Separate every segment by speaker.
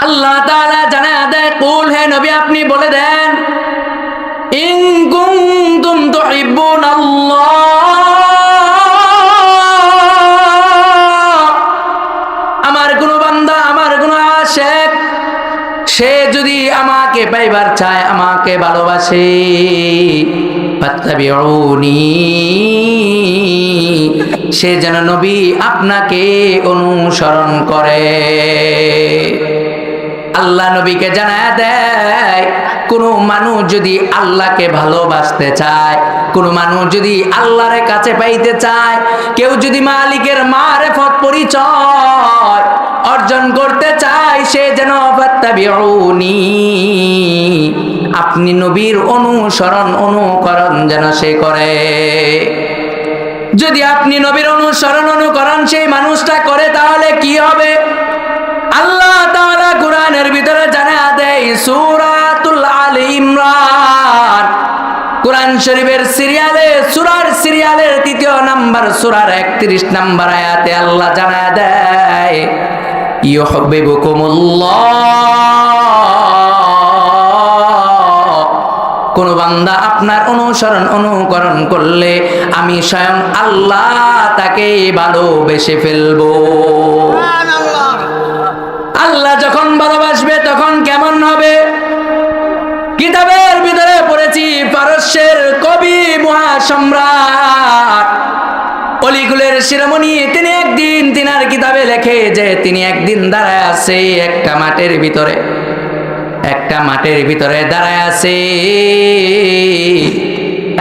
Speaker 1: আল্লাহ তাআলা জানায়া দেয়, কুল, হে নবী আপনি বলে দেন, ইন কুনতুম তুহিব্বুনাল্লাহ, আমার কোন বান্দা, আমার কোন আশিক, সে যদি আমাকে পাইবার চায়, আমাকে ভালোবাসে, ফাত্তাবিউনি, সে যেন নবী আপনাকে অনুসরণ করে। আল্লাহ নবীকে জানায়া দেয়, কোন মানুষ যদি আল্লাহকে ভালোবাসতে চায়, কোন মানুষ যদি আল্লাহর কাছে পাইতে চায়, কেউ যদি মালিকের মারিফত পরিচয় অর্জন করতে চায়, সে যেন ফাত্তাবিউনি, আপনি নবীর অনুসরণ অনুকরণ যেন সে করে। যদি আপনি নবীর অনুসরণ অনুকরণ সেই মানুষটা করে, তাহলে কি হবে? আল্লাহ তাআলা কোরআনের ভিতরে জানায়া দেয়, সূরাতুল আলে ইমরান, কোরআন শরীফের সূরার সিরিয়ালের ৩য় নাম্বার, সূরার ৩১ নাম্বার আয়াতে আল্লাহ জানায়া দেয়, ইউহিব্বুকুমুল্লাহ, কোন বান্দা আপনার অনুসরণ অনুকরণ করলে আমি স্বয়ং আল্লাহ তাকে ভালোবেসে ফেলবো। আল্লাহ যখন ভালোবাসবে তখন কেমন হবে? কিতাবের ভিতরে পড়েছি, পারস্যের কবি মহাসম্রাট অলিগুলের শিরোমণি, তিনি একদিন তিনার কিতাবে লেখে যে তিনি একদিন দাঁড়ায় আছে একটা মাঠের ভিতরে দাঁড়ায় আছে।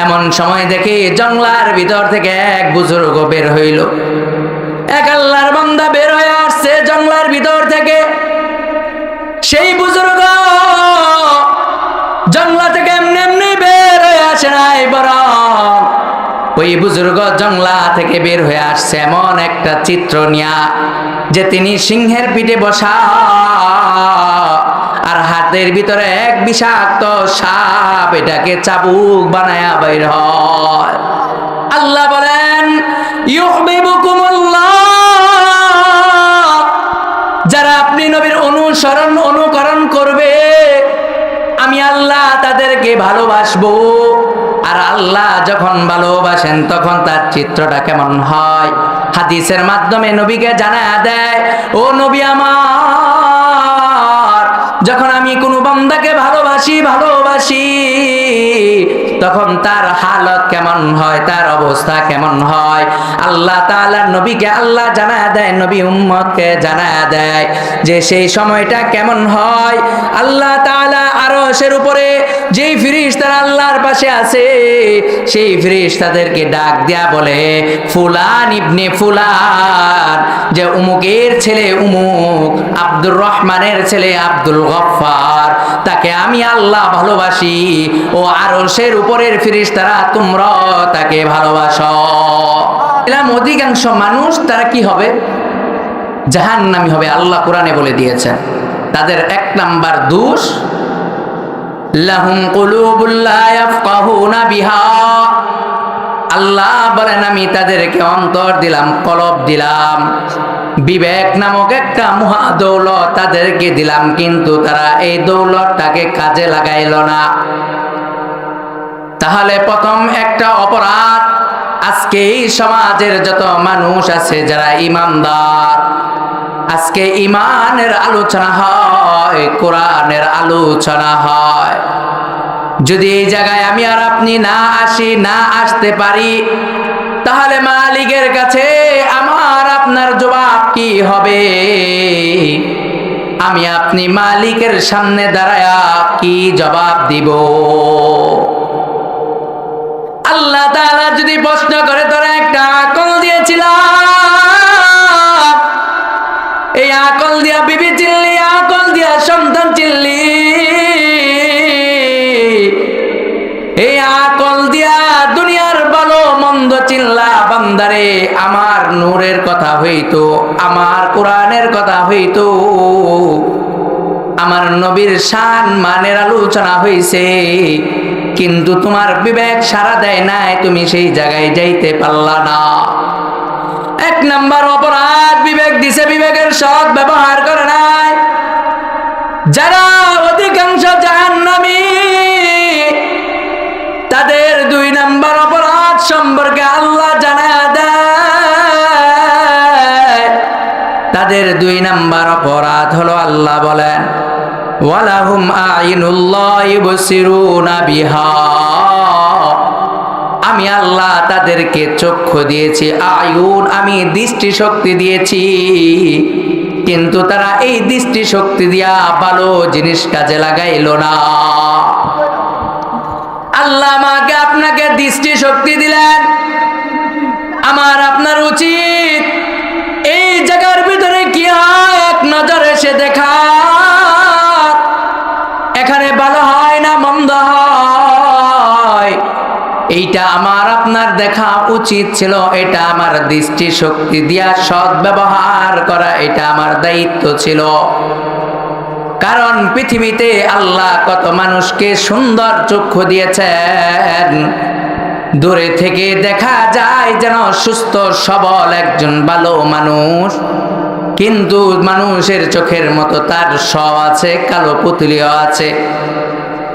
Speaker 1: এমন সময় দেখে জঙ্গলার ভিতর থেকে এক বুজুর্গ বের হইল। এক আল্লাহর বান্দা বের হয়ে আসছে জঙ্গলার ভিতর থেকে। সেই বুজুর্গ জঙ্গলা থেকে এমনি এমনি বের হয়ে আসে নাই, বরং ওই বুজুর্গ জঙ্গলা থেকে বের হয়ে আসছে এমন একটা চিত্র নিয়া, যে তিনি সিংহের পিঠে বসা, আর হাতের ভিতরে এক বিষাক্ত সাপ, এটাকে চাবুক বানায়া বাইর হয়। আল্লাহ বলেন, ইউহিব্বুকুমুল্লাহ, যারা আপনি নবীর অনুসরণ অনুকরণ করবে, আমি আল্লাহ তাদেরকে ভালোবাসবো। আর আল্লাহ যখন ভালোবাসেন তখন তার চিত্রটা কেমন হয়? হাদিসের মাধ্যমে নবীকে জানায়া দেয়, ও নবী আমার, যখন আমি কোনো বান্দাকে ভালোবাসি তখন তার হালত কেমন হয়, তার অবস্থা কেমন হয়? আল্লাহ তাআলা নবীকে আল্লাহ জানায়া দেয়, নবী উম্মতকে জানায়া দেয় যে সেই সময়টা কেমন হয়। আল্লাহ তাআলা আরশের উপরে যেই ফেরেশতারা আল্লাহর পাশে আছে, সেই ফেরেশতাদেরকে ডাক দেয়া বলে, ফুলান ইবনে ফুলান, যে উমুকের ছেলে উমুক, আব্দুর রহমানের ছেলে আব্দুল গফফার, তাকে আমি আল্লাহ ভালোবাসি, ও আরশের উপরের ফেরেশতারা তোমরা তাকে ভালোবাসো। এরকম অধিকাংশ মানুষ তারা কি হবে? জাহান্নামী হবে। আল্লাহ কোরআনে বলে দিয়েছেন তাদের ১ নাম্বার দোষ, লাহুম কুলুবুল লা ইয়াফকাহুনা বিহা, আল্লাহ বলেন আমি তাদেরকে অন্তর দিলাম, কলব দিলাম, বিবেক নামক একটা মহা দৌলত তাদেরকে দিলাম, কিন্তু তারা এই দৌলতটাকে কাজে লাগাইল না। তাহলে প্রথম একটা অপরাধ, আজকে এই সমাজের যত মানুষ আছে যারা ইমানদার, আজকে ইমানের আলোচনা হয়, কোরআনের আলোচনা হয়, যদি এই জায়গায় আমি আর আপনি না আসি, না আসতে পারি, তাহলে মালিকের কাছে আমার আপনার জবাব কি হবে? আমি আপনি মালিকের সামনে দাঁড়ায়া কি জবাব দিব? আল্লাহ তাআলা যদি প্রশ্ন করে, তোরা একটা আকল দিয়েছিলাম, এই আকল দিয়া বিবি চিল্লি, আকল দিয়া সন্তান চিল্লি, এই আকল দিয়া দুনিয়ার ভালো মন্দ চিল্লা, বান্দারে আমার নূরের কথা হইতো, আমার কোরআনের কথা হইতো, আমার নবীর শান মানের আলোচনা হইছে, কিন্তু তোমার বিবেক সাড়া দেয় নাই, তুমি সেই জায়গায় যাইতে পারলা না। ১ নাম্বার অপরাধ, বিবেক দিছে, বিবেকের সৎ ব্যবহার করে নাই। যারা অধিকাংশ জাহান্নামী, তাদের 2 নাম্বার অপরাধ সম্পর্কে আল্লাহ জানায়া দেয়। তাদের 2 নাম্বার অপরাধ হলো, আল্লাহ বলেন ওয়ালাহুম আইনুল্লাহ ইবসিরুনা বিহা, আমি আল্লাহ তাদেরকে চক্ষু দিয়েছি, আয়ুন আমি দৃষ্টি শক্তি দিয়েছি, কিন্তু তারা এই দৃষ্টি শক্তি দিয়া ভালো জিনিস কাজে লাগাইলো না। আল্লাহ আমাকে আপনাকে দৃষ্টি শক্তি দিলেন, আমার আপনার উচিত এই জায়গার ভিতরে কি হয় এক নজর এসে দেখা, এখানে ভালো হয় না মন্দ হয়, এইটা আমার আপনার দেখা উচিত ছিল। এটা আমার দৃষ্টি শক্তি দিয়া সৎ ব্যবহার করা, এটা আমার দায়িত্ব ছিল। কারণ পৃথিবীতে আল্লাহ কত মানুষকে সুন্দর চক্ষু দিয়েছেন, দূরে থেকে দেখা যায় যেন সুস্থ সবল একজন ভালো মানুষ, কিন্তু মানুষের চোখের মতো তার সব আছে, কালো পুতুলিও আছে।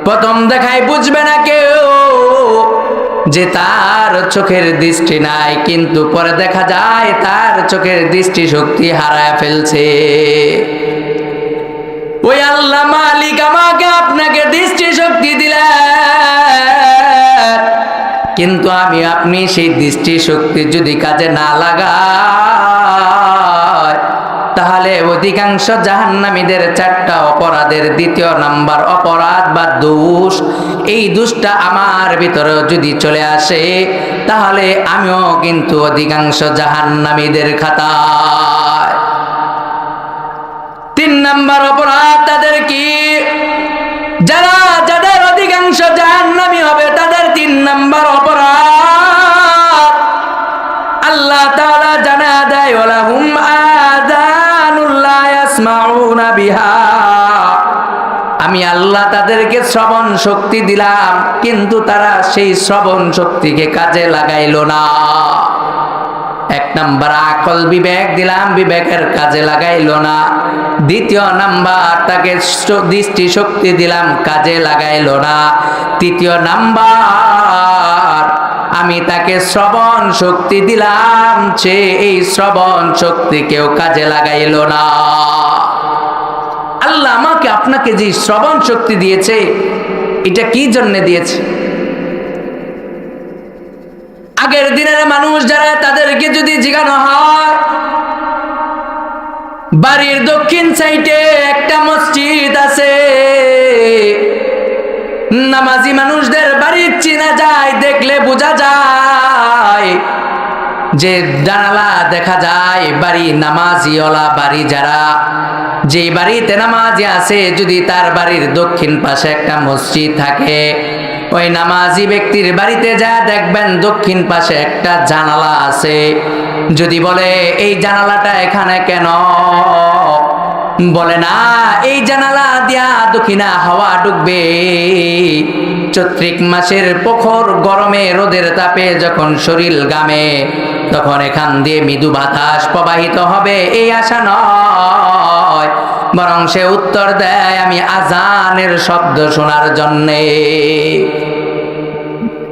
Speaker 1: প্রথম দেখায় বুঝবে না কেউ যে তার চোখের দৃষ্টি নাই, কিন্তু পরে দেখা যায় তার চোখের দৃষ্টি শক্তি হারায় ফেলছে। ওই আল্লাহ মালিক আমাকে আপনাকে দৃষ্টি শক্তি দিলেন, কিন্তু আমি আপনি সেই দৃষ্টি শক্তি যদি কাজে না লাগাই, তাহলে অধিকাংশ জাহান্নামীদের 4টা অপরাধের 2য় নাম্বার অপরাধ বা দোষ, এই দোষটা আমার ভিতরে যদি চলে আসে, তাহলে আমিও কিন্তু অধিকাংশ জাহান্নামীদের খাতায়। 3 নাম্বার অপরাধ তাদের কি? যাদের অধিকাংশ জাহান্নামী হবে তাদের 3 নাম্বার অপরাধ আল্লাহ তাআলা জানা দেয়, ওয়ালাহুম আযানুল লা ইয়াসমাউনা বিহা, আমি আল্লাহ তাদেরকে শ্রবণ শক্তি দিলাম, কিন্তু তারা সেই শ্রবণ শক্তিকে কাজে লাগাইলো না। 1 নাম্বার আকল বিবেক দিলাম, বিবেকের কাজে লাগাইলো না। 2য় নাম্বার তাকে দৃষ্টি শক্তি দিলাম, কাজে লাগাইলো না। 3য় নাম্বার আমি তাকে শ্রবণ শক্তি দিলাম, সে এই শ্রবণ শক্তিকেও কাজে লাগাইলো না। আল্লাহ আমাকে আপনাকে যে শ্রবণ শক্তি দিয়েছে, এটা কি জন্য দিয়েছে? আগের দিনের মানুষ যারা, তাদেরকে যদি জিজ্ঞাসা হয়, বাড়ির দক্ষিণ সাইডে একটা মসজিদ আছে, নামাজি মানুষদের বাড়ি চেনা যায়, দেখলে বোঝা যায় যে জানালা দেখা যায় বাড়ি নামাজিওয়ালা বাড়ি, যারা যে বাড়িতে নামাজি আছে, যদি তার বাড়ির দক্ষিণ পাশে একটা মসজিদ থাকে, ওই নামাজি ব্যক্তির বাড়িতে যা দেখবেন দক্ষিণ পাশে একটা জানালা আছে। যদি বলে এই জানালাটা এখানে কেন, বলে না এই জানালা দিয়া দক্ষিণা হাওয়া ঢুকবে, চৈত্রিক মাসের প্রখর গরমে রোদের তাপে যখন শরীর ঘামে, তখন এখান দিয়ে মৃদু বাতাস প্রবাহিত হবে, এই আশা নয়, বরং সে উত্তর দেয় আমি আজানের শব্দ শোনার জন্যে।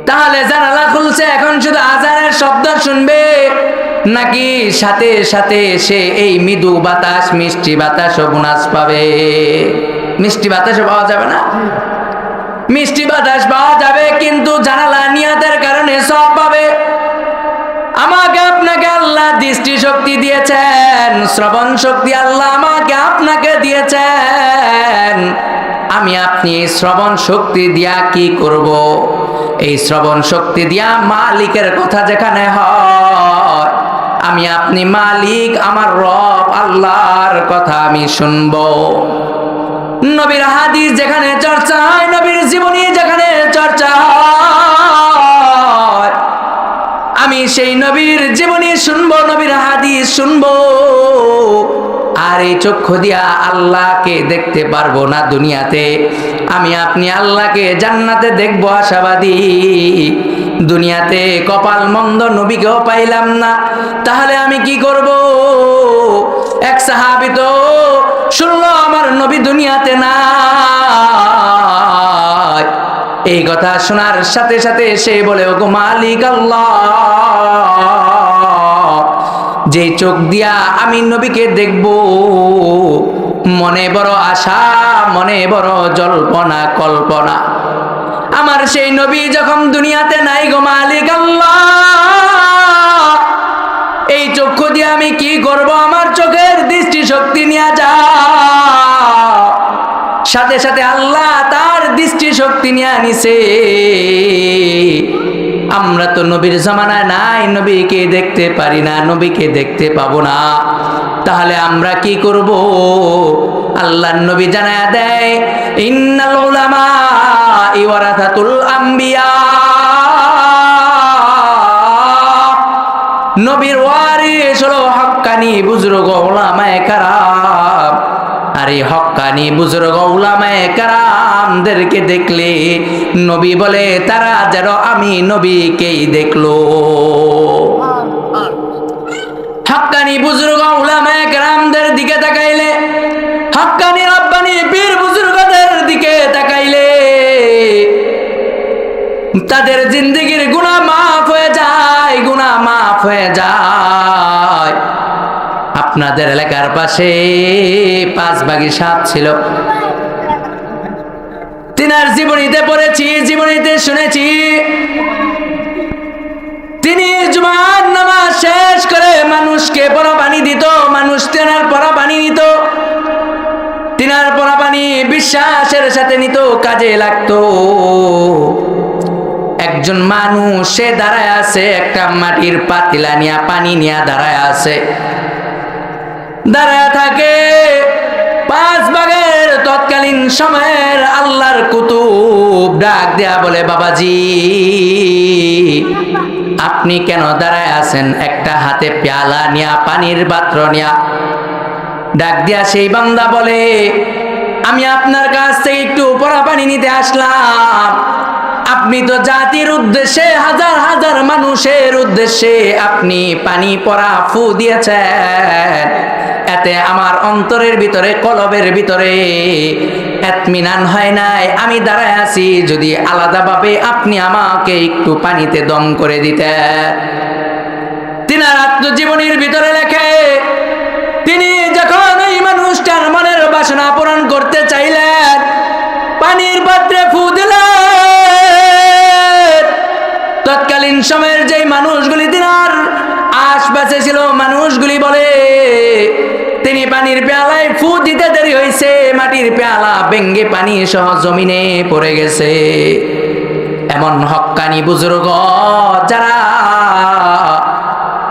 Speaker 1: তাহলে জানালা খুলছে, এখন শুধু আজানের শব্দ শুনবে, নাকি সাথে সাথে সে এই মৃদু বাতাস, মিষ্টি বাতাসও বোনাস পাবে? মিষ্টি বাতাসও পাওয়া যাবে না? মিষ্টি বাতাস পাওয়া যাবে, কিন্তু জানালা নিয়াতের কারণে সব পাবে। আমাকে আপনাকে আল্লাহ দৃষ্টি শক্তি দিয়েছেন, শ্রবণ শক্তি আল্লাহ আমাকে আপনাকে দিয়েছেন, আমি আপনি এই শ্রবণ শক্তি দিয়া কি করব? এই শ্রবণ শক্তি দিয়া মালিকের কথা যেখানে হয়, আমি আপনি মালিক আমার রব আল্লাহর কথা আমি শুনবো। নবীর হাদিস যেখানে চর্চা হয়, নবীর জীবনী যেখানে চর্চা হয়, আমি সেই নবীর জীবনী শুনবো, নবীর হাদিস শুনবো। আর এই চক্ষু দিয়া আল্লাহকে দেখতে পারবো না দুনিয়াতে, আমি আপনি আল্লাহকে জান্নাতে দেখবো আশাবাদী। দুনিয়াতে কপাল মন্দ, নবীকেও পাইলাম না, তাহলে আমি কি করব? এক সাহাবী তো শুনলো আমার নবী দুনিয়াতে না, কথা শোনার সাথে সাথে সে বলে, ওগো মালিক আল্লাহ, যে চোখ দিয়া আমি নবীকে দেখব, মনে বড় আশা, মনে বড় জল্পনা কল্পনা। আমার সেই নবী যখন দুনিয়াতে নাই গো মালিক আল্লাহ, এই চক্ষু দিয়ে আমি কি করব? আমার চোখের দৃষ্টি শক্তি নিয়ে যাও। সাথে সাথে আল্লাহ তার দৃষ্টি শক্তি নিয়ে নিছে। আমরা তো নবীর জামানায় নাই, নবীকে দেখতে পারি না, নবীকে দেখতে পাবো না। তাহলে আমরা কি করব? আল্লাহর নবী জানায়া দেয়, ইন্নাল উলামা ওয়ারাসাতুল আম্বিয়া, নবীর ওয়ারিস হলো হক্কানি বুজুর্গ উলামায়ে কেরাম। আর এই হক্কানি বুজুর্গ উলামায়ে কেরামদেরকে দেখলে নবী বলে তারা যেন আমি নবীকেই দেখলো। হক্কানি বুজুর্গ উলামায়ে কেরামদের দিকে তাকাইলে, হক্কানি রব্বানি পীর বুজুর্গদের দিকে তাকাইলে তাদের জিন্দেগির গুনাহ মাফ হয়ে যায়, গুনাহ মাফ হয়ে যায়। আপনাদের এলাকার পাশে 5 ভাগী 7 ছিল, তিনার জীবনীতে পড়েছি, জীবনীতে শুনেছি, তিনি জুমার নামাজ শেষ করে মানুষকে পরা পানি দিত, মানুষ তেনার পরা পানি নিত, তিনার পরা পানি বিশ্বাসের সাথে নিত, কাজে লাগতো। একজন মানুষ সে দাঁড়ায় আছে, একটা মাটির পাতিলা নিয়া পানি নিয়া দাঁড়ায় আছে, দাঁড়ায় থাকে। 5 ভাগের তৎকালীন সময়ের আল্লাহর কুতুব ডাক দেয়া বলে, বাবাজি আপনি কেন দাঁড়ায় আছেন? একটা হাতে পেয়ালা নিয়া, পানির পাত্র নিয়া। ডাক দিয়া সেই বান্দা বলে, আমি আপনার কাছ থেকে একটু পরা পানি নিতে আসলাম। আপনি তো জাতির উদ্দেশ্যে, হাজার হাজার মানুষের উদ্দেশ্যে আপনি পানি পরা ফু দিয়েছেন। এতে আমার অন্তরের ভিতরে, কলবের ভিতরে ইতমিনান হয় নাই। আমি দাঁড়ায় আছি, যদি আলাদাভাবে আপনি আমাকে একটু পানিতে দম করে দিতেন। তিনার আত্মজীবনীর ভিতরে লেখে, তিনি যখন এই মানুষটার মনের বাসনা পূরণ করতে চাইলেন, পানির পাত্রে ফু দিলেন। তৎকালীন সময়ের যেই মানুষগুলি তিনার আশপাশে ছিল, মানুষগুলি বলে তিনি পানির পেয়ালায় ফু দিতে দেরি হয়েছে, মাটির পেয়ালা ভেঙ্গে পানি সহ জমিনে পড়ে গেছে। এমন হক্কানি বুজুর্গ যারা,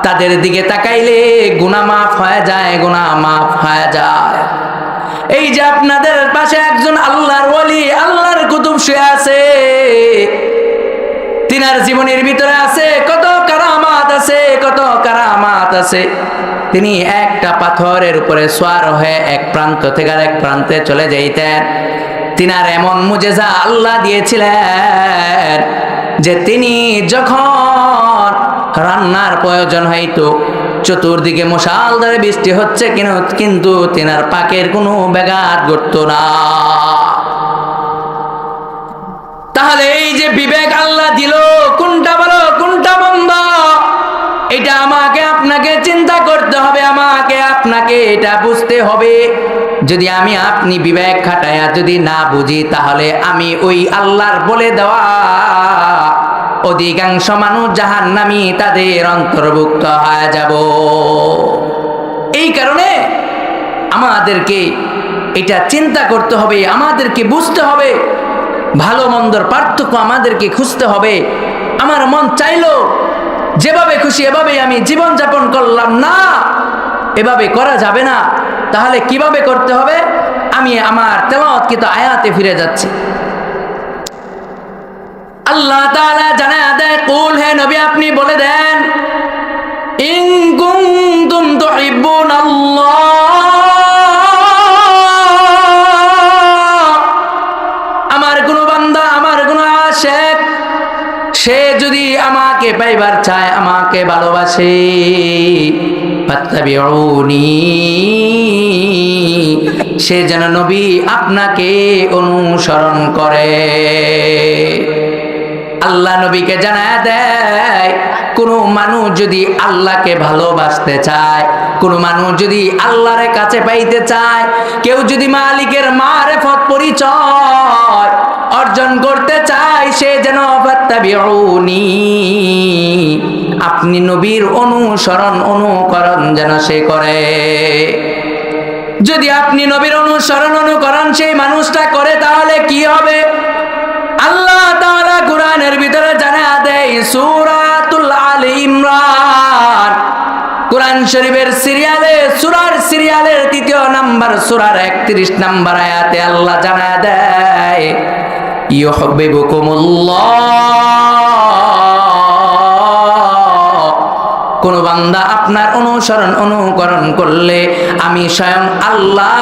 Speaker 1: তাদের দিকে তাকাইলে গুনাহ মাফ হয়ে যায়, গুনাহ মাফ হয়ে যায়। এই যে আপনাদের পাশে একজন আল্লাহর ওলি, আল্লাহর কুতুব শুয়ে আছে, তিনার জীবনের ভিতরে আছে কত কারামাত আছে, কত কারামাত আছে। তিনি একটা পাথরের উপরে সওয়ার হয়ে এক প্রান্ত থেকে আরেক প্রান্তে চলে যাইতেন। তিনার এমন মুজেজা আল্লাহ দিয়েছিলেন যে তিনি যখন রান্নার প্রয়োজন হইতো, চতুর্দিকে মুষলধারে বৃষ্টি হচ্ছে কিন্তু তিনার পাকের কোনো ব্যাঘাত ঘটতো না। তাহলে এই যে বিবেক আল্লাহ দিল, কোনটা ভালো কোনটা মন্দ, এটা আমাকে আপনাকে চিন্তা করতে হবে, আমাকে আপনাকে এটা বুঝতে হবে। যদি আমি আপনি বিবেক খাটায়া যদি না বুঝি, তাহলে আমি ওই আল্লাহর বলে দেওয়া অধিকাংশ মানুষ জাহান্নামী, তাদের অন্তর্ভুক্ত হয়ে যাব। এই কারণে আমাদেরকে এটা চিন্তা করতে হবে, আমাদেরকে বুঝতে হবে, ভালো মন্দর পার্থক্য আমাদেরকে খুঁজতে হবে। আমার মন চাইলো যেভাবে খুশি এভাবে আমি জীবন যাপন করলাম, না, এভাবে করা যাবে না। তাহলে কিভাবে করতে হবে? আমি আমার তেলাওয়াতকৃত আয়াতে ফিরে যাচ্ছি। আল্লাহ তাআলা জানায়া দেয়, কুল, হে নবী আপনি বলে দেন, ইন কুনতুম তুহিব্বুনাল্লাহ, আমার কোন বান্দা, আমার কোন আশিক, সে যদি আমাকে পাইবার চায়, আমাকে ভালোবাসে, ফাত্তাবিউনি, সে যেন নবী আপনাকে অনুসরণ করে। আল্লাহ নবীকে জানায়া দেয়, কোনো মানুষ যদি আল্লাহকে ভালোবাসতে চায়, কোনো মানুষ যদি আল্লাহর কাছে পাইতে চায়, কেউ যদি মালিকের মারিফত পরিচয় অর্জন করতে চায়, সে যেন ফাত্তাবিউনি, আপনি নবীর অনুসরণ অনুকরণ যেন সে করে। যদি আপনি নবীর অনুসরণ অনুকরণ সেই মানুষটা করে, তাহলে কি হবে? আল্লাহ তাআলা কোরআনের ভিতরে জানা দেয়, সূরাতুল আলে ইমরান, কোরআন শরীফের সিরিয়ালে, সূরার সিরিয়ালের 3 নাম্বার সূরার 31 নাম্বার আয়াতে আল্লাহ জানা দেয়, ইউহিব্বুকুমুল্লাহ, কোন বান্দা আপনার অনুসরণ অনুকরণ করলে আমি স্বয়ং আল্লাহ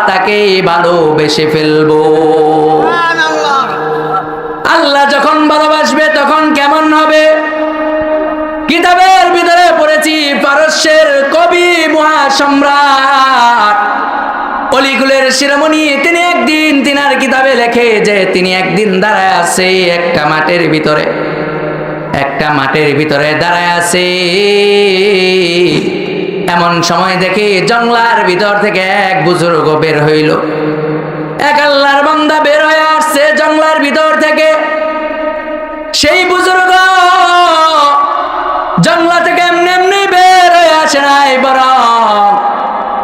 Speaker 1: তাকে ভালোবেসে ফেলবো। আল্লাহ যখন ভালোবাসবে তখন কেমন হবে? কিতাবের ভিতরে পড়েছি, পারস্যের কবি মহাসম্রাট অলিগুলের শিরোমণি, তিনি একদিন তিনার কিতাবে লেখে যে তিনি একদিন দাঁড়ায় আছে একটা মাঠের ভিতরে দাঁড়ায় আছে। এমন সময় দেখি জঙ্গলার ভিতর থেকে এক বুজুর্গ বের হইল। এক আল্লাহর বান্দা বের হয়ে আসছে জঙ্গলার ভিতর থেকে। সেই বুজুর্গ জঙ্গলা থেকে এমনি এমনি বের হয়ে আসে নাই, বরং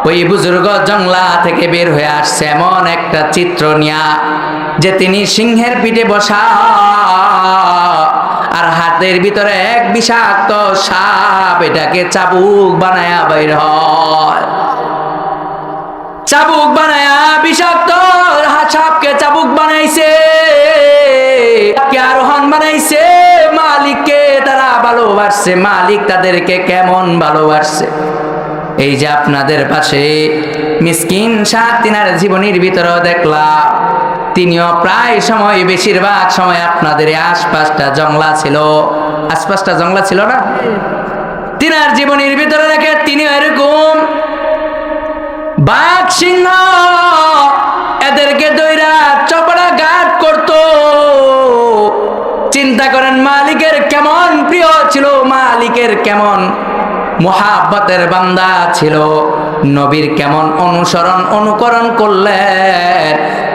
Speaker 1: ওই বুজুর্গ জঙ্গলা থেকে বের হয়ে আসছে এমন একটা চিত্র নিয়া যে তিনি সিংহের পিঠে বসা, আর হাতের ভিতরে এক বিষাক্ত সাপ, এটাকে চাবুক বানায়া বাইর হয়। চাবুক বানায়া বিষাক্ত সাপকে চাবুক বানাইছে, আরোহণ বানাইছে। মালিককে তারা ভালোবাসছে, মালিক তাদেরকে কেমন ভালোবাসছে। এই যে আপনাদের পাশে মিসকিন সাপ, তিনার জীবনীর ভিতরেও দেখলাম তিনিও প্রায় সময়, বেশিরভাগ সময় আপনাদের আশপাশটা জঙ্গলা ছিল না? তিনার জীবনীর ভিতরে দেখে তিনি এরকম বাঘ সিংহ এদেরকে দইরা চপড়া ঘাট করতো। চিন্তা করেন মালিকের কেমন প্রিয় ছিল, মালিকের কেমন মুহাব্বতের বান্দা ছিল, নবীর কেমন অনুসরণ অনুকরণ করলেন,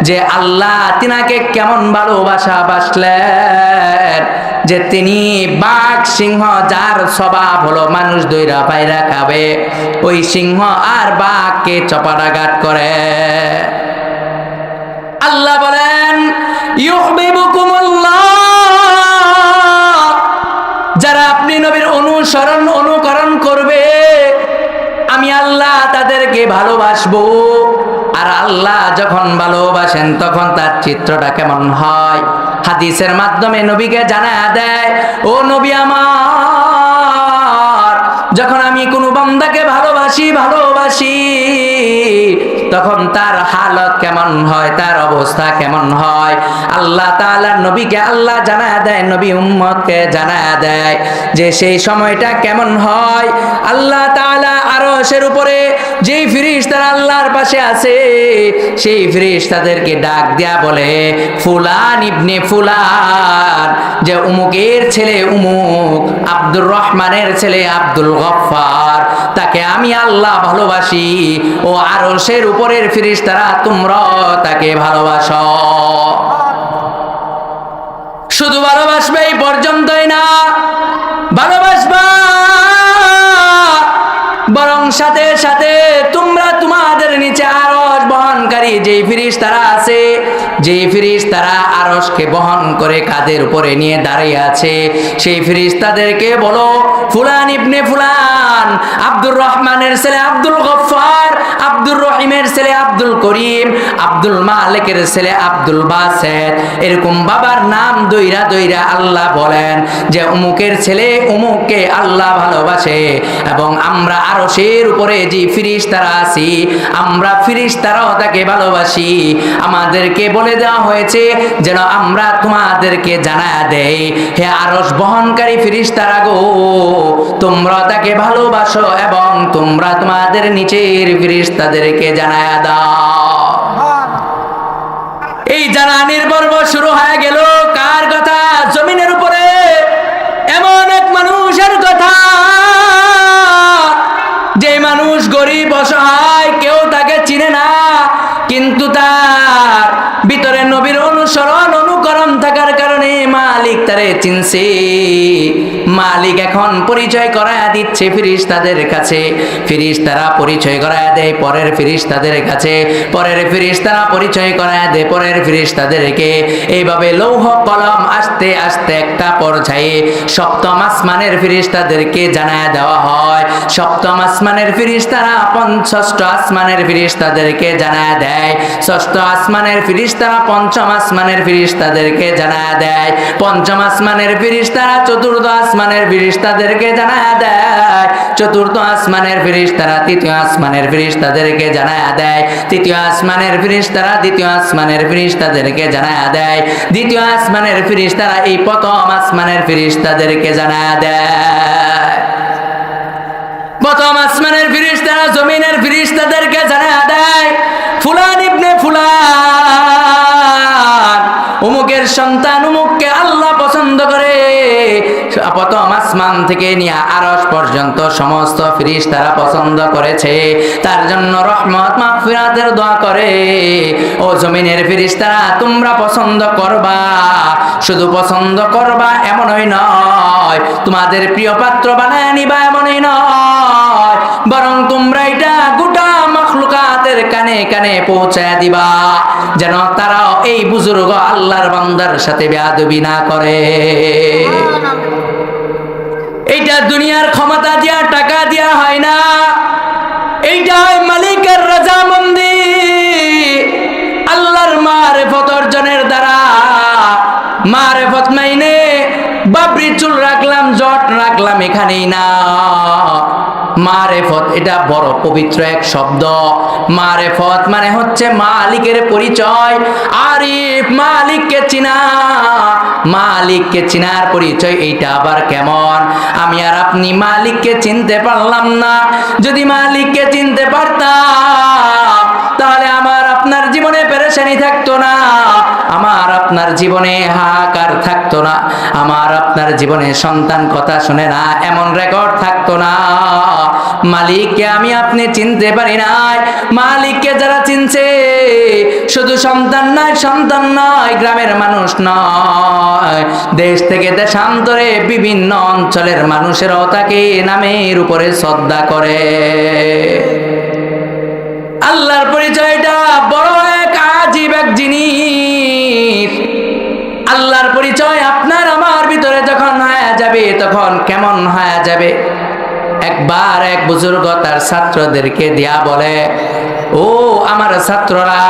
Speaker 1: যে আল্লাহ তিনাকে কেমন ভালোবাসা বাসলেন, যে তিনি বাঘ সিংহ, যার স্বভাব হলো মানুষ দইরা পায়রা খাবে, ওই সিংহ আর বাঘকে চপাড়াঘাত করে। আল্লাহ বলেন, ইউহিব্বুকুমুল্লাহ, যারা আপনি নবীর অনুসরণ অনুকরণ করবে, আমি আল্লাহ তাদেরকে ভালোবাসবো। আর আল্লাহ যখন ভালোবাসেন তখন তার চিত্রটা কেমন হয় হাদিসের মাধ্যমে নবীকে জানায়া দেয়। ও নবী আমার, যখন আমি কোনো বান্দাকে ভালোবাসি তখন তার হালত কেমন হয়, তার অবস্থা কেমন হয়, আল্লাহ তাআলা নবীকে আল্লাহ জানায়া দেয়, নবী উম্মতকে জানায়া দেয় যে সেই সময়টা কেমন হয়। আল্লাহ তাআলা আরশের উপরে যেই ফেরেশতারা আল্লাহর পাশে আছে, সেই ফেরেশতাদেরকে ডাক দেয়া বলে, ফুলান ইবনে ফুলান, যে উমুকের ছেলে উমুক, আব্দুর রহমানের ছেলে আব্দুল গফফার, তাকে আমি আল্লাহ ভালোবাসি। ও আরশের উপরের ফেরেশতারা তোমরা তাকে ভালোবাসো। শুধু ভালোবাসবে এই পর্যন্তই না, ভালোবাসবা বরং সাথে সাথে তোমরা তোমাদের নিচে আরশ বহনকারী যেই ফেরেশতারা আছে, যেই ফেরেশতারা আরশকে বহন করে কাঁধের উপরে নিয়ে দাঁড়িয়ে আছে, সেই ফেরেশতাদেরকে বলো, ফুলান ইবনে ফুলান, আব্দুর রহমানের ছেলে আব্দুল গফফার, আব্দুর রহিমের ছেলে আব্দুল করিম, আব্দুল মালিকের ছেলে আব্দুল বাসেত, এরকম বাবার নাম দইরা দইরা আল্লাহ বলেন যে উমুকের ছেলে উমুককে আল্লাহ ভালোবাসে। এবং আমরা আরশের উপরে যে ফেরেশতারা আছি, আমরা ফেরেশতারাও তাকে ভালোবাসি। আমাদেরকে বলে দেওয়া হয়েছে যেন আমরা তোমাদেরকে জানায়া দেই, হে আরশ বহনকারী ফেরেশতারা গো, তোমরা তাকে ভালোবাসো এবং তোমরা তোমাদের নিচের ফেরেশতাদেরকে জানায়া দাও। এই জানানির পর্ব শুরু হয়ে গেল কার কথা? জমিনের উপরে ফিরিস্তার ভিতরে নবীর অনুসরণ অনুকরণ থাকার কারণে মালিক তারে চিনছে। মালিক এখন পরিচয় করায়া দিচ্ছে ফিরিস্তাদের কাছে, ফিরিস্তারা পরিচয় করায়া দেয় পরের ফিরিস্তাদের কাছে, পরের ফিরিস্তারা পরিচয় করায়া দেয় পরের ফিরিস্তাদেরকে। এইভাবে লৌহ কলম আস্তে আস্তে একটা পর্যায়ে সপ্তম আসমানের ফিরিস্তাদেরকে জানায়া দেওয়া হয়। সপ্তম আসমানের ফিরিস্তারা ষষ্ঠ আসমানের ফিরিস্তাদেরকে জানায়া দেয়, ষষ্ঠ আসমানের ফিরিস্তারা পঞ্চম আসমানের ফিরিস্তাদেরকে জানায়া দেয়, পঞ্চম আসমানের ফিরিস্তারা চতুর্থ আসমানের ফিরিস্তাদেরকে জানায়া দেয়, চতুর্থ আসমানের ফিরিস্তারা তৃতীয় আসমানের ফিরিস্তাদেরকে জানায়া দেয়, তৃতীয় আসমানের ফিরিস্তারা দ্বিতীয় আসমানের ফিরিস্তাদেরকে জানায়া দেয়, দ্বিতীয় আসমানের ফিরিস্তারা এই প্রথম আসমানের ফিরিস্তাদেরকে জানায়া দেয়। প্রথম আসমানের ফিরিস্তারা জমিনের ফিরিস্তাদেরকে জানায়া দেয়, ফুলান ইবনে ফুলান অমুকের সন্তান অমুককে আল্লাহ পছন্দ করে। প্রথম আসমান থেকে নিয়ে আরশ পর্যন্ত সমস্ত ফিরিস্তারা পছন্দ করেছে, তার জন্য রহমত মাগফিরাতের দোয়া করে। ও জমিনের ফিরিস্তারা তোমরা পছন্দ করবা, শুধু পছন্দ করবা এমনই নয়, তোমাদের প্রিয় পাত্র বানায় নিবা এমনই নয়, বরং তোমরা এটা গোটা মাখলুকাতের কানে কানে পৌঁছায় দিবা, যেন তারাও এই বুজুর্গ আল্লাহর বান্দার সাথে বেয়াদবি না করে। এইটা দুনিয়ার ক্ষমতা দিয়া টাকা দিয়া হয় না, এইটা মালিকের রাজামন্দি আল্লাহর মারিফত অর্জনের দ্বারা। মারিফত মাইনে বাবরি চুল রাখলাম জট রাখলাম এখানেই না, মারিফত এটা বড় পবিত্র এক শব্দ। মারিফত মানে হচ্ছে মালিকের পরিচয়। আরিফ মালিককে চিনা, মালিককে চিনার পরিচয় এইটা আবার কেমন? আমি আর আপনি মালিককে চিনতে পারলাম না, যদি মালিককে চিনতে পারতাম তাহলে আমার আপনার জীবনে পেরেশানি থাকতো না, আমার আপনার জীবনে হাহাকার থাকতো না, আমার আপনার জীবনে সন্তান কথা শুনে না এমন রেকর্ড থাকতো না। মালিককে আমি আপনি চিনতে পারি নাই। মালিককে যারা চিনছে শুধু সন্তান নয়, গ্রামের মানুষ নয়, দেশ থেকে দেশান্তরে বিভিন্ন অঞ্চলের মানুষেরাও তাকে নামের উপরে শ্রদ্ধা করে। আল্লাহর পরিচয়টা বড় এক আজীব এক জিনিস। আল্লাহর পরিচয় আপনার আমার ভিতরে যখন হয়ে যাবে তখন কেমন হয়ে যাবে? একবার এক বুজুর্গ তার ছাত্রদেরকে দিয়া বলে, ও আমার ছাত্ররা,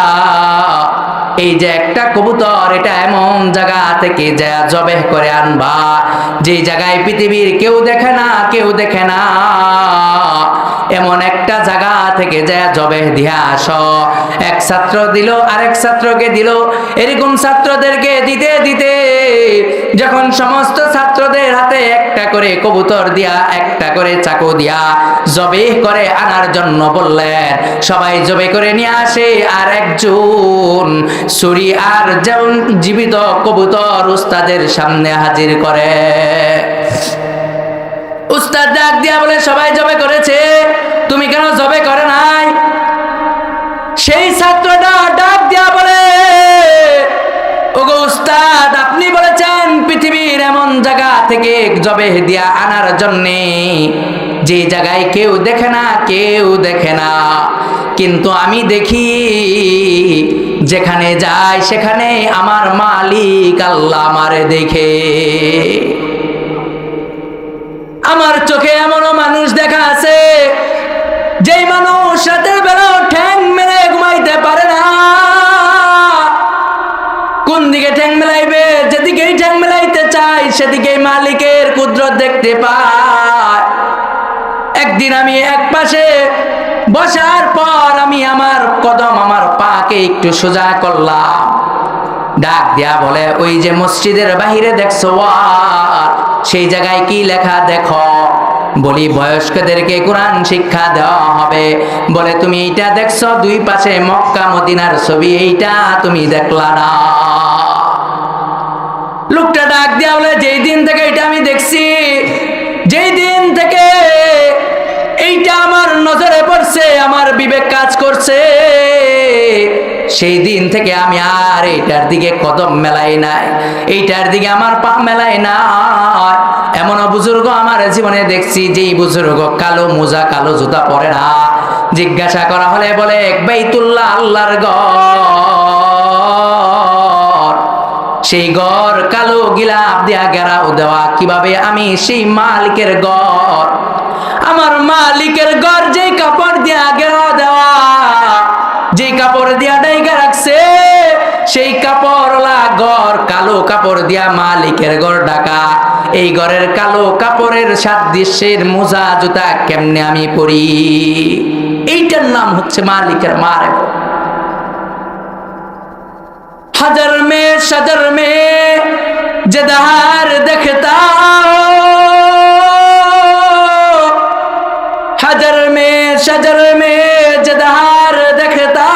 Speaker 1: এই যে একটা কবুতর এটা এমন জায়গা থেকে যা জবেহ করে আনবা যে জায়গায় পৃথিবীর কেউ দেখে না, কেউ দেখে না, এমন একটা জায়গা থেকে যা জবেহ দিয়া আসো। এক ছাত্র দিল, আরেক ছাত্রকে দিল, এরকম ছাত্রদেরকে দিতে দিতে যখন সমস্ত ছাত্রদের হাতে একটা করে কবুতর দিয়া একটা করে চাকু দিয়া জবেহ করে আনার জন্য বললেন, সবাই জবে করে নিয়ে আসে, আর একজন ছুরি আর যেমন জীবিত কবুতর উস্তাদের সামনে হাজির করে। উস্তাদ ডাক দিয়া বলে, সবাই জবে করেছে, তুমি কেন জবে করে নাই? সেই ছাত্রটা ডাক দিয়া বলে, ওগো উস্তাদ, আপনি বলেছেন পৃথিবীর এমন জায়গা থেকে জবে দিয়া আনার জন্যে যে জায়গায় কেউ দেখে না, কেউ দেখে না, কিন্তু আমি দেখি যেখানে যাই সেখানে আমার মালিক আল্লাহ আমারে দেখে। আমার চোখে এমনও মানুষ দেখা আছে যেই মানুষ রাতের বেলা ঠ্যাং মেলে ঘুমাইতে পারে না, কোন দিকে ঠ্যাং মেলাইবে, যেদিকেই ঠ্যাং মেলাইতে চাই সেদিকেই মালিকের কুদরত দেখতে পায়। একদিন আমি এক পাশে বসার পর আমি আমার কদম আমার পাকে একটু সোজা করলাম, ডাক দিয়া বলে, ওই যে মসজিদের বাহিরে দেখছো সেই জায়গায় কি লেখা দেখো? বলি, বয়স্কদেরকে কোরআন শিক্ষা দেওয়া হবে। বলে, তুমি এইটা দেখছো, দুই পাশে মক্কা মদিনার ছবি, এইটা তুমি দেখলা না? লোকটা ডাক দিয়া বলে, যেই দিন থেকে এটা আমি দেখছি, যেই দিন থেকে এইটা আমার নজরে পড়ছে, আমার বিবেক কাজ করছে, সেই দিন থেকে আমি আর এইটার দিকে কদম মেলাই নাই, এইটার দিকে আমার পা মেলাই নাই। এমন বুজুর্গ আমার জীবনে দেখছি, যেই বুজুর্গ কালো মোজা কালো জুতা পরে না। জিজ্ঞাসা করা হলে বলে বাইতুল্লাহ আল্লাহর ঘর, সেই ঘর কালো গিলাপ দিয়া ঘেরাও দেওয়া, কিভাবে আমি সেই মালিকের ঘর, আমার মালিকের ঘর যেই কাপড় দিয়া ঘেরাও দেওয়া, যেই কাপড় দিয়া ডাইকা রাখছে, সেই কাপড়ওয়ালা ঘর কালো কাপড় দিয়া মালিকের ঘর ঢাকা। এই ঘরের কালো কাপড়ের সাদৃশ্যের মোজা জুতা কেমনে আমি পরি? এইটার নাম হচ্ছে মালিকের মার। হাজার মে সজর মে জদার দেখতা, হাজার মে সজর মে জদার দেখতা,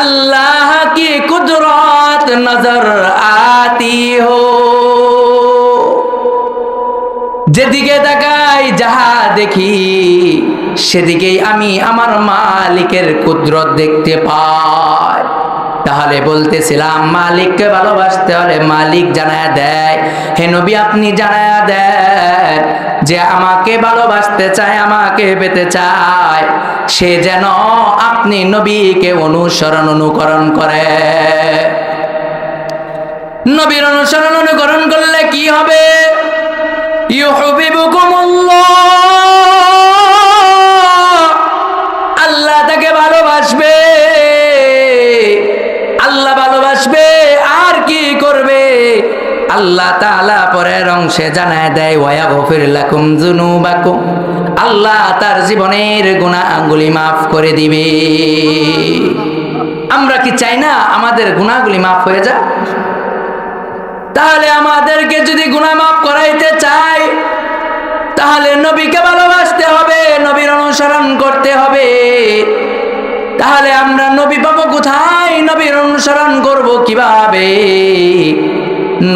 Speaker 1: अल्लाह की कुदरत नजर आती हो। যেদিকে তাকাই যাহা দেখি, সেদিকেই আমি আমার মালিকের কুদরত দেখতে পাই। তাহলে বলতেছিলাম, মালিককে ভালোবাসতে হলে মালিক জানায়া দেয়। হে নবী, আপনি জানায়া দেন যে আমাকে ভালোবাসতে চায়, আমাকে পেতে চায়, সে যেন আপনি নবীকে অনুসরণ অনুকরণ করে। নবীর অনুসরণ অনুকরণ করলে কি হবে? ইউহিব্বুকুমুল্লাহ, আল্লাহ তাকে ভালোবাসবে, আল্লাহ ভালোবাসবে। আর কি করবে? আল্লাহ তাআলা পরের অংশে জানায় দেয়, ওয়ায়াগফির লাকুম যুনুবাকুম, আল্লাহ তার জীবনের গুনাহগুলি মাফ করে দিবে। আমরা কি চাই না আমাদের গুনাহগুলি মাফ হয়ে যায়? তাহলে আমাদেরকে যদি গুনাহ মাফ করাইতে চাই, তাহলে নবীকে ভালোবাসতে হবে, নবীর অনুসরণ করতে হবে। তাহলে আমরা নবী পাবো কোথায়? নবীর অনুসরণ করব কিভাবে?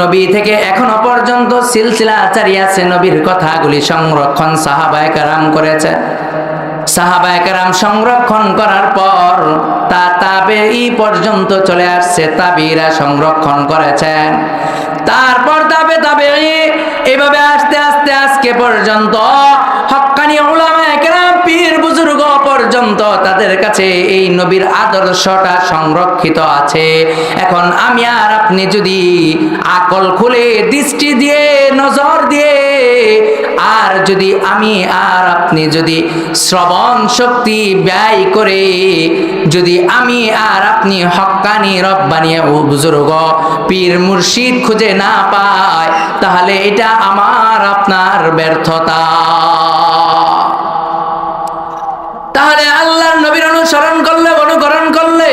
Speaker 1: নবী থেকে এখনো পর্যন্ত সিলসিলা জারি আছে, নবীর কথাগুলি সংরক্ষণ সাহাবায়ে কেরাম করেছে। সাহাবায়ে কেরাম সংরক্ষণ করার পর তা তাবেঈ পর্যন্ত চলে আসছে, তাবিরা সংরক্ষণ করেছেন। তারপর তাবেঈ, এভাবে আস্তে আস্তে আজকে পর্যন্ত হক্কানি উলামায়ে কেরাম, পীর বুজুর্গ পর্যন্ত তাদের কাছে এই নবীর আদর্শটা সংরক্ষিত আছে। এখন আমি আর আপনি যদি আকল খুলে, দৃষ্টি দিয়ে, নজর দিয়ে, আর যদি আমি আর আপনি যদি শ্রবণ শক্তি ব্যয় করে, যদি আমি আর আপনি হক্কানি রব্বানি বুজুর্গ পীর মুর্শিদ খুঁজে না পাই, তাহলে এটা আমার আপনার ব্যর্থতা। তাহলে আল্লাহর নবীর অনুসরণ করলে, অনুকরণ করলে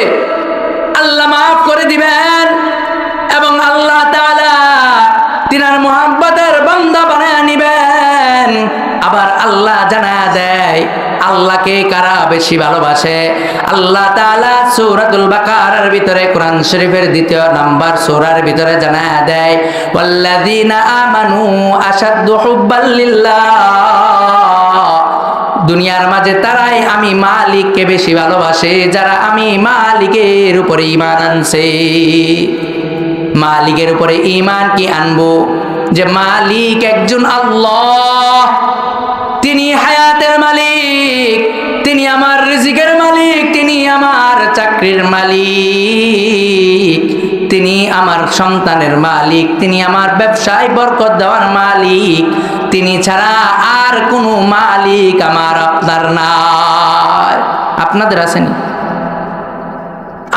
Speaker 1: আল্লাহ মাফ করে দিবেন, এবং আল্লাহ তাআলা তিনার মুহাব্বতের বান্দা বানায় নিবেন। আবার আল্লাহ জানায়া দেয় আল্লাহকে কারা বেশি ভালোবাসে। আল্লাহ তাআলা সূরাতুল বাকারার ভিতরে, কোরআন শরীফের ২য় নাম্বার সূরার ভিতরে জানায়া দেয়, ওয়াল্লাযীনা আমানু আশাদ্দু হুব্বাল লিল্লাহ, দুনিয়ার মাঝে তারাই আমি মালিককে বেশি ভালোবাসে, যারা আমি মালিকের উপরে ঈমান আনছে। মালিকের উপরে ঈমান কি আনবো? যে মালিক একজন আল্লাহ, তিনি হায়াতের মালিক, তিনি আমার রিজিকের মালিক, তিনি আমার চাকরির মালিক, তিনি আমার সন্তানের মালিক, তিনি আমার ব্যবসায় বরকত দেওয়ার মালিক। তিনি ছাড়া আর কোনো মালিক আমার আপনার নাই। আপনাদের আছেন?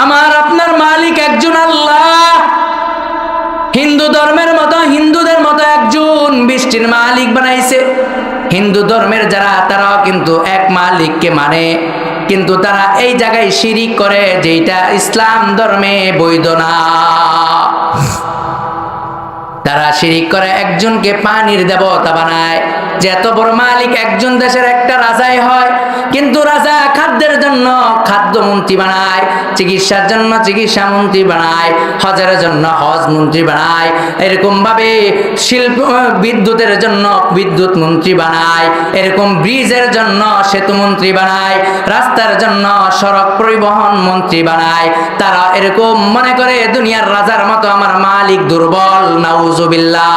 Speaker 1: আমার আপনার মালিক একজন আল্লাহ। হিন্দু ধর্মের মতো, হিন্দুদের মতো একজন বৃষ্টির মালিক বানাইছে। হিন্দু ধর্মের যারা, তারাও কিন্তু এক মালিককে মানে, কিন্তু তারা এই জায়গায় শিরিক করে, যেটা ইসলাম ধর্মে বৈধ না। তারা শিরিক করে, একজনকে পানির দেবতা বানায়, যে এত বড় মালিক একজন দেশের একটা রাজাই হয়, কিন্তু রাজা খাদ্যের জন্য খাদ্য মন্ত্রী বানায়, চিকিৎসার জন্য চিকিৎসা মন্ত্রী বানায়, হজের জন্য হজ মন্ত্রী বানায়, এরকম ভাবে শিল্প বিদ্যুতের জন্য বিদ্যুৎ মন্ত্রী বানায়, এরকম ব্রিজের জন্য সেতু মন্ত্রী বানায়, রাস্তার জন্য সড়ক পরিবহন মন্ত্রী বানায়। তারা এরকম মনে করে দুনিয়ার রাজার মতো আমার মালিক দুর্বল, নাউজুবিল্লাহ।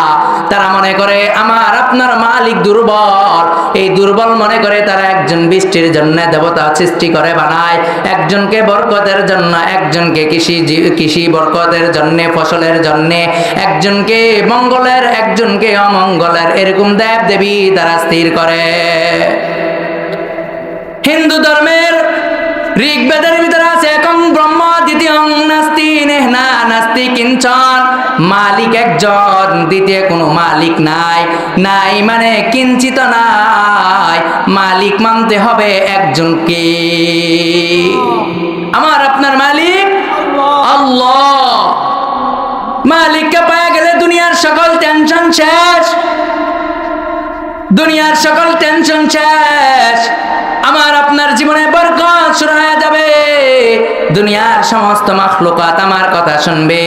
Speaker 1: তারা মনে করে আমার আপনার মালিক দুর্বল। এই দুর্বল মনে করে তারা একজন বৃষ্টির জন্য দেবতা সৃষ্টি করে বানায়, একজনকে বরকতের জন্য, একজনকে কৃষি বরকতের জন্য, ফসলের জন্য, একজনকে মঙ্গলের, একজনকে অমঙ্গলের, এরকম দেব দেবী তারা স্থির করে। হিন্দু ধর্মের ঋগ্বেদের ভিতরে আছে একং ব্রহ্ম দ্বিতীয়ং নাস্তি নেহনা নাস্তি কিঞ্চন। মালিক একজন, দ্বিতীয় কোনো মালিক নাই। নাই মানে কিঞ্চিত নাই, মালিক মানতে হবে একজনকে। আমার আপনার মালিক আল্লাহ। মালিককে পাওয়া গেলে দুনিয়ার সকল টেনশন শেষ, দুনিয়ার সকল টেনশন শেষ। আমার আপনার জীবনে বরকত শুরু হয়ে যাবে। দুনিয়ার সমস্ত মাখলুকাত আমার কথা শুনবে।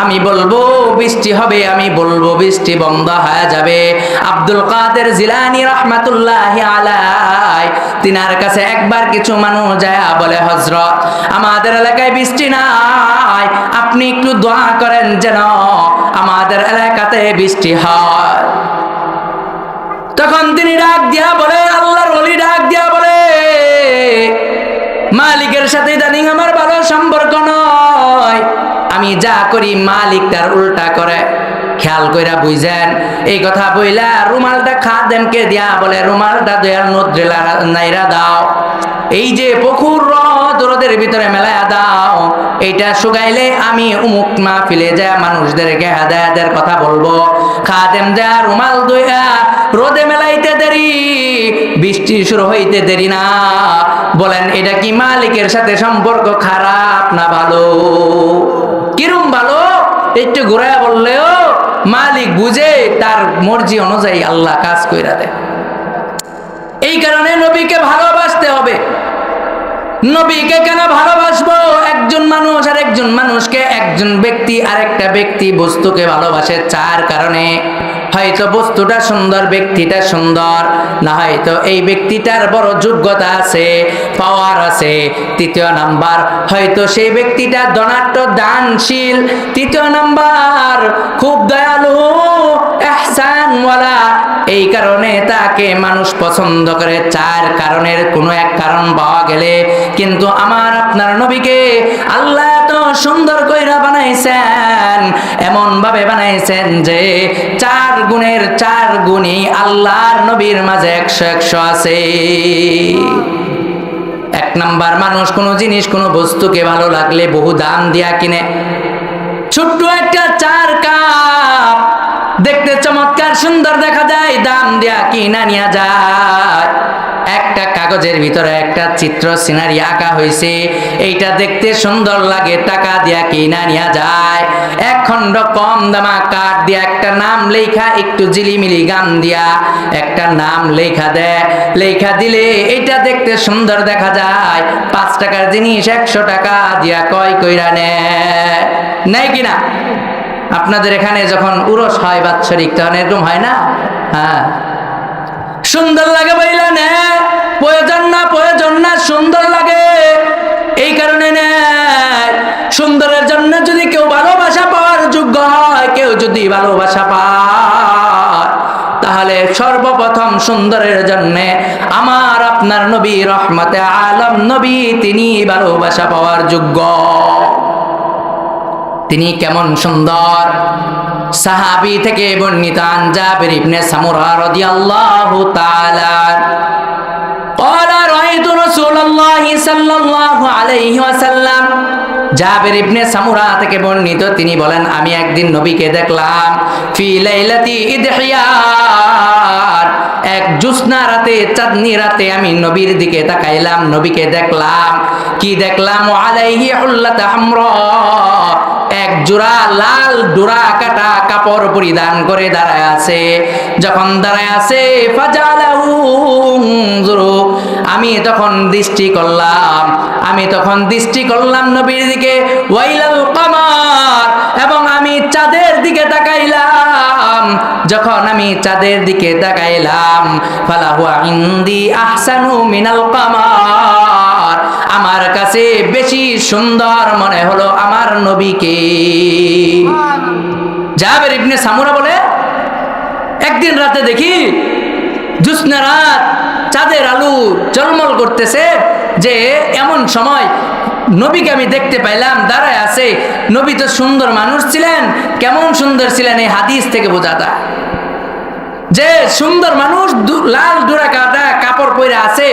Speaker 1: আমি বলবো বৃষ্টি হবে, আমি বলবো বৃষ্টি বন্ধ হয়ে যাবে। আব্দুল কাদের জিলানী রাহমাতুল্লাহি আলাইহি, তিনার কাছে একবার কিছু মানুষ যায় বলে, হযরত আমাদের এলাকায় বৃষ্টি নাই, আপনি একটু দোয়া করেন যেন আমাদের এলাকাতে বৃষ্টি হয়। তখন তিনি ডাক দিয়া বলে, আল্লাহর ওলি ডাক দিয়া বলে, মালিকের সাথে ইদানিং আমার ভালো সম্পর্ক নয়, আমি যা করি মালিক তার উল্টা করে। খেয়াল কইরা বুঝেন এই কথা বইলা রুমালটা খাদেমকে দিয়া বলে, রুমালটা দেয়ার নদ্রেলা নাইরা দাও, এই যে পুকুর রোদের ভিতরে মেলায়া দাও, এইটা শুকাইলে আমি উমুক মাহফিলে যায় মানুষদেরকে হেদায়েতের কথা বলবো। খাদেম যা রুমাল দইয়া রোদে মেলাইতে দেরি, বৃষ্টি শুরু হইতে দেরি না। বলেন এটা কি মালিকের সাথে সম্পর্ক খারাপ না ভালো? কিরম ভালো? একটু ঘুরায় বললেও মালিক বুঝে, তার মর্জি অনুযায়ী আল্লাহ কাজ কইরা দেয়। এই কারণে নবীকে ভালোবাসতে হবে। নবীকে কেন ভালোবাসবো? একজন মানুষ আর একজন মানুষকে, একজন ব্যক্তি আরেকটা ব্যক্তি বস্তুকে ভালোবাসে চার কারণে। হয়তো বস্তুটা সুন্দর, ব্যক্তিটা সুন্দর, না হয়তো এই ব্যক্তিটার বড় যোগ্যতা আছে, পাওয়ার আছে। তৃতীয় নাম্বার, হয়তো সেই ব্যক্তিটা ধনাঢ্য, দানশীল। তৃতীয় নাম্বার, খুব দয়ালু, ইহসানওয়ালা। এই কারণে তাকে মানুষ পছন্দ করে। চার কারণের কোনো এক কারণ পাওয়া গেলে, কিন্তু আমার আপনার নবীকে আল্লাহ এত সুন্দর কইরা বানাইছেন, এমন ভাবে বানাইছেন যে চার গুণের চার গুণই আল্লাহর নবীর মাঝে 100 আছে। এক নাম্বার, মানুষ কোনো জিনিস, কোনো বস্তুকে ভালো লাগলে বহু দাম দিয়া কিনে। ছোট্ট একটা চার কাপ দেখতে চমৎকার সুন্দর দেখা যায়, দাম দিয়া কিনা নিয়া যায়। একটা কাগজের ভিতরে একটা চিত্র, সিনারি আঁকা হয়েছে, এইটা দেখতে সুন্দর লাগে, টাকা দিয়া কিনা নিয়া যায়। এক খণ্ড কম দামা কাঠ দিয়া একটা নাম লেখা, একটু জিলিমিলি গান দিয়া একটা নাম লেখা দেয়। লেখা দিলে এটা দেখতে সুন্দর দেখা যায়। 5 টাকার জিনিস 100 টাকা দিয়া কয় কইরা নেয় কিনা? আপনাদের এখানে যখন উরস হয় বাৎসরিক, তখন এরকম হয় না? হ্যাঁ, সুন্দর লাগে বইলা নে, প্রয়োজন না সুন্দর লাগে, এই কারণে নেয়। সুন্দরের জন্য যদি কেউ ভালোবাসা পাওয়ার যোগ্য হয়, কেউ যদি ভালোবাসা পায়, তাহলে সর্বপ্রথম সুন্দরের জন্য আমার আপনার নবী রহমতে আলম নবী, তিনি ভালোবাসা পাওয়ার যোগ্য। তিনি কেমন সুন্দর! সাহাবী থেকে বর্ণিত আন জাবির ইবনে সামুরা রাদিয়াল্লাহু তাআলা قال رأيت رسول الله صلى الله عليه وسلم। জাবির ইবনে সামুরা থেকে বর্ণিত, তিনি বলেন আমি একদিন নবীকে দেখলাম ফি লাইলাতি ইদহিয়ার, এক জ্যোৎস্না রাতে, চাঁদনি রাতে আমি নবীর দিকে তাকাইলাম, নবীকে দেখলাম। কি দেখলাম? আলাইহি হুল্লাত হামরা, এক এক জোড়া লাল ডোরা কাটা কাপড় পরিধান করে দাঁড়ায় আছে। যখন দাঁড়ায় আছে আমি তখন দৃষ্টি করলাম নবীর দিকে, ওয়াইলাল কামার, এবং আমি চাঁদের দিকে তাকাইলাম। যখন আমি চাঁদের দিকে তাকাইলাম, ফালাহু ইনদি আহসানু মিনাল কামার, আমার কাছে বেশি সুন্দর মনে হলো আমার নবীকে। জাবের ইবনে সামুরা বলে, একদিন রাতে দেখি জ্যোৎস্না রাত, চাঁদের আলো ঝলমল করতেছে, যে এমন সময় নবীকে আমি দেখতে পাইলাম দাঁড়ায় আছে। নবী তো সুন্দর মানুষ ছিলেন, কেমন সুন্দর ছিলেন এই হাদিস থেকে বোঝা যায় যে সুন্দর মানুষ, লাল ডোরা কাটা কাপড় পরে আছে।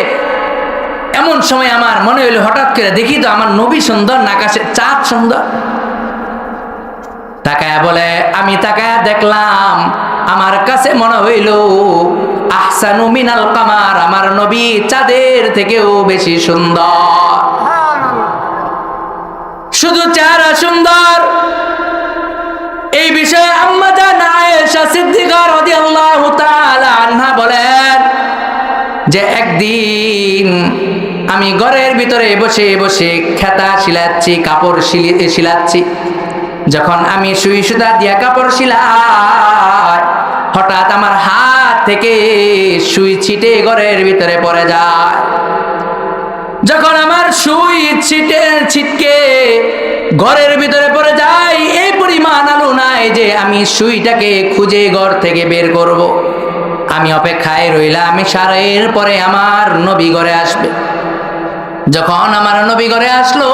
Speaker 1: এমন সময় আমার মনে হইলো, হঠাৎ করে দেখি তো আমার নবী সুন্দর, আকাশে চাঁদ সুন্দর। তাকায়া বলে, আমি তাকায়া দেখলাম, আমার কাছে মনে হইল আহসানু মিনাল কামার, আমার নবী চাঁদের থেকেও বেশি সুন্দর। শুধু চেহারা সুন্দর এই বিষয়ে আম্মা জান আয়েশা সিদ্দিকা রাদিয়াল্লাহু তাআলা আনহা বলেন যে একদিন আমি ঘরের ভিতরে বসে বসে খেতা শিলাচ্ছি, কাপড় শিলাচ্ছি। যখন আমি সুই সুতা দিয়া কাপড় শিলাই, হঠাৎ আমার হাত থেকে সুই ছিটে ঘরের ভিতরে পড়ে যায়। যখন আমার সুই ছিটকে ঘরের ভিতরে পড়ে যায়, এই পরিমাণ আলো নাই যে আমি সুইটাকে খুঁজে ঘর থেকে বের করব। আমি অপেক্ষায় রইলাম, ইশারের পরে আমার নবী ঘরে আসবে। যখন আমার নবী ঘরে আসলো,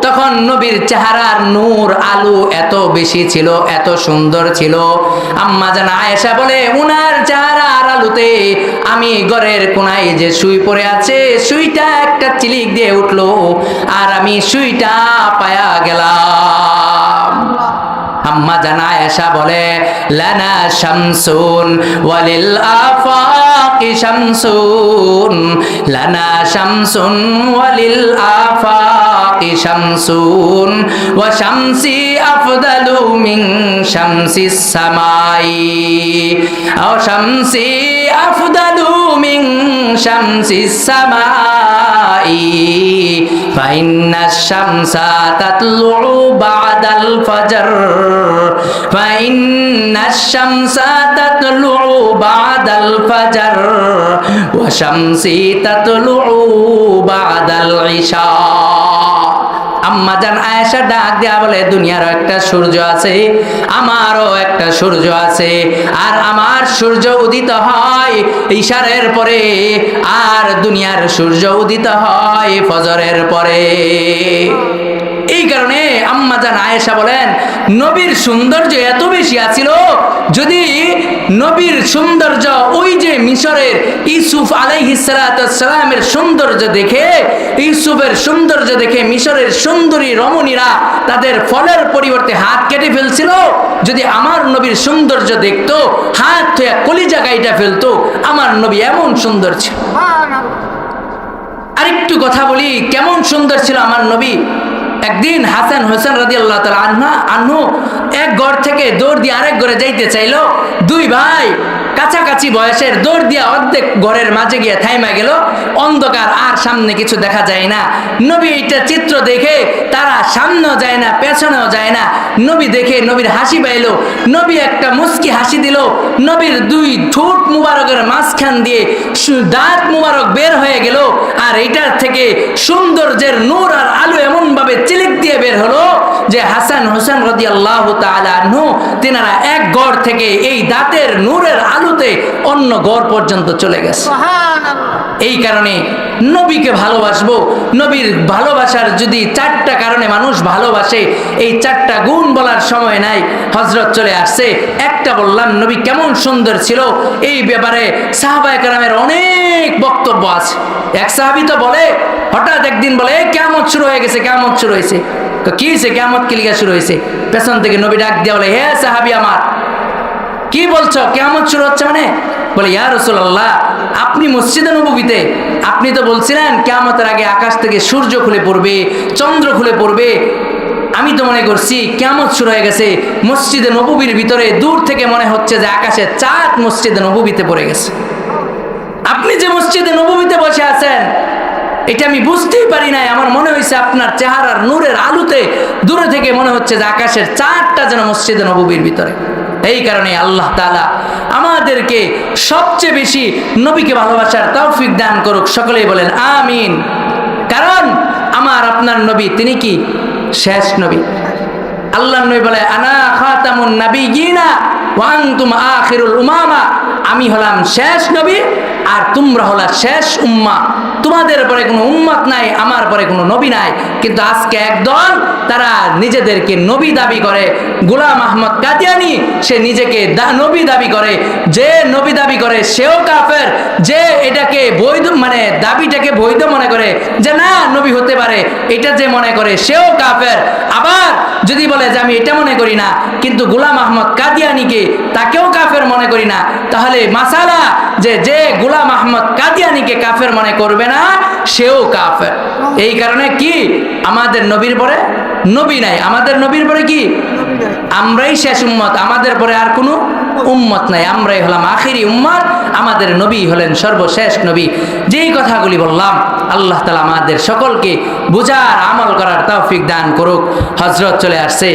Speaker 1: তখন নবীর চেহারার নূর আলো এত বেশি ছিল, এত সুন্দর ছিল। আম্মা জান আয়েশা বলে, উনার চেহারার আলোতে আমি ঘরের কোনায় যে সুই পড়ে আছে, সুইটা একটা চিলিক দিয়ে উঠলো, আর আমি সুইটা পায়া গেলাম। আম্মা জান আয়েশা বলে, লানা শামসুন ওয়ালিল আফাকি শামসুন, লানা শামসুন ওয়ালিল আফাকি শামসুন, ওয়া শামসি আফদালু মিন শামসিস সামাই, আও শামসি আফদালু মিন শামসিস সামাই, ফাইন্নাশ শামসা তাতলু বাদাল ফজর, ফাইন্নাশ শামসা তাতলু বাদাল ফজর, ওয়া শামসি তাতলু বাদাল ইশা। আম্মা জান আয়েশা ডাক দেয়া বলে, দুনিয়ারও একটা সূর্য আছে, আমারও একটা সূর্য আছে, আর আমার সূর্য উদিত হয় ইশারের পরে, আর দুনিয়ার সূর্য উদিত হয় ফজরের পরে। এই কারণে আম্মা জান আয়েশা বলেন, নবীর সৌন্দর্য এত বেশি আছিল, যদি নবীর সৌন্দর্য ওই যে মিশরের ইউসুফ আলাইহিস সালামের সৌন্দর্য দেখে, ইউসুফের সৌন্দর্য দেখে মিশরের সুন্দরী রমণীরা তাদের ফলের পরিবর্তে হাত কেটে ফেলছিল, যদি আমার নবীর সৌন্দর্য দেখতো, হাত ধুয়ে কলিজা কাইটা ফেলতো। আমার নবী এমন সুন্দর ছিল। আরেকটু কথা বলি, কেমন সুন্দর ছিল আমার নবী। একদিন হাসান হোসেন রাদিয়াল্লাহু তাআলা আনহু এক ঘর থেকে দৌড় দিয়ে আরেক ঘরে যাইতে চাইলো। দুই ভাই কাছাকাছি বয়সের, দৌড় দিয়া অর্ধেক ঘরের মাঝে গিয়ে থাইমা গেল। অন্ধকার, আর সামনে কিছু দেখা যায় না। নবী এইটা চিত্র দেখে তারা সামনেও যায় না, পেছনেও যায় না। নবী দেখে নবীর হাসি পাইলো, নবী একটা মুস্কি হাসি দিল। নবীর দুই ঠোঁট মুবারকের মাঝখান দিয়ে দাঁত মুবারক বের হয়ে গেল, আর এইটার থেকে সৌন্দর্যের নূর আর আলো এমন ভাবে চিলিক দিয়ে বের হলো যে হাসান হোসেন রাদিয়াল্লাহু তাআলা আনহু তিনারা এক ঘর থেকে এই দাঁতের নূরের আলোতে অন্য ঘর পর্যন্ত চলে গেছে। এই কারণে নবীকে ভালোবাসবো। নবীর ভালোবাসার যদি চারটা কারণে মানুষ ভালোবাসে, এই চারটা গুণ বলার সময় নাই, হযরত চলে আসছে। একটা বললাম নবী কেমন সুন্দর ছিল, এই ব্যাপারে সাহাবায়ে কেরামের অনেক বক্তব্য আছে। এক সাহাবী তো বলে, হঠাৎ একদিন বলে কিয়ামত শুরু হয়ে গেছে, কিয়ামত শুরু হয়েছে। কি হয়েছে, কিয়ামত কি লিগা শুরু হয়েছে? পেছন থেকে নবী ডাক দিয়ে বলে, হে সাহাবী আমার, কি বলছো কিয়ামত শুরু হচ্ছে মানে? বলে, ইয়া রাসূলুল্লাহ, আপনি মসজিদে নববীতে আপনি তো বলছিলেন কিয়ামতের আগে আকাশ থেকে সূর্য খুলে পড়বে, চন্দ্র খুলে পড়বে, আমি তো মনে করছি কিয়ামত শুরু হয়ে গেছে। মসজিদে নববীর ভিতরে দূর থেকে মনে হচ্ছে যে আকাশে চাঁদ মসজিদে নববীতে পড়ে গেছে। আপনি যে মসজিদে নববীতে বসে আছেন এটা আমি বুঝতেই পারি নাই। আমার মনে হয়েছে আপনার চেহারার নূরের আলোতে দূরে থেকে মনে হচ্ছে যে আকাশের চাঁদটা যেন মসজিদে নববীর ভিতরে। এই কারণে আল্লাহ তাআলা আমাদেরকে সবচেয়ে বেশি নবীকে ভালোবাসার তৌফিক দান করুক। সকলেই বলেন আমিন। কারণ আমার আপনার নবী তিনি কি শেষ নবী। আল্লাহর নবী বলে আনা খাতামুন নাবিয়িনা ওয়া আনতুম আখিরুল উমামা, আমি হলাম শেষ নবী আর তোমরা হলা শেষ উম্মাহ। তোমাদের পরে কোনো উম্মত নাই, আমার পরে কোনো নবী নাই। কিন্তু আজকে একদল তারা নিজেদেরকে নবী দাবি করে। গোলাম আহমদ কাদিয়ানী সে নিজেকে নবী দাবি করে। যে নবী দাবি করে সেও কাফের। যে এটাকে বৈধ মানে দাবিটাকে বৈধ মনে করে যে না নবী হতে পারে, এটা যে মনে করে সেও কাফের। আবার যদি বলে যে আমি এটা মনে করি না কিন্তু গোলাম আহমদ কাদিয়ানীকে তাকেও কাফের মনে করি না, তাহলে মাসালা যে গোলাম আহমদ কাদিয়ানীকে কাফের মনে করবে না সেও কাফের। এই কারণে কি আমাদের নবীর পরে নবী নাই, আমাদের নবীর পরে কি আমরাই শেষ উম্মত, আমাদের পরে আর কোনো উম্মত নাই। আমরাই হলাম আখিরি উম্মত, আমাদের নবী হলেন সর্বশেষ নবী। যেই কথাগুলি বললাম আল্লাহ তাআলা আমাদের সকলকে বুঝার আমল করার তৌফিক দান করুক। হযরত চলে আসছে।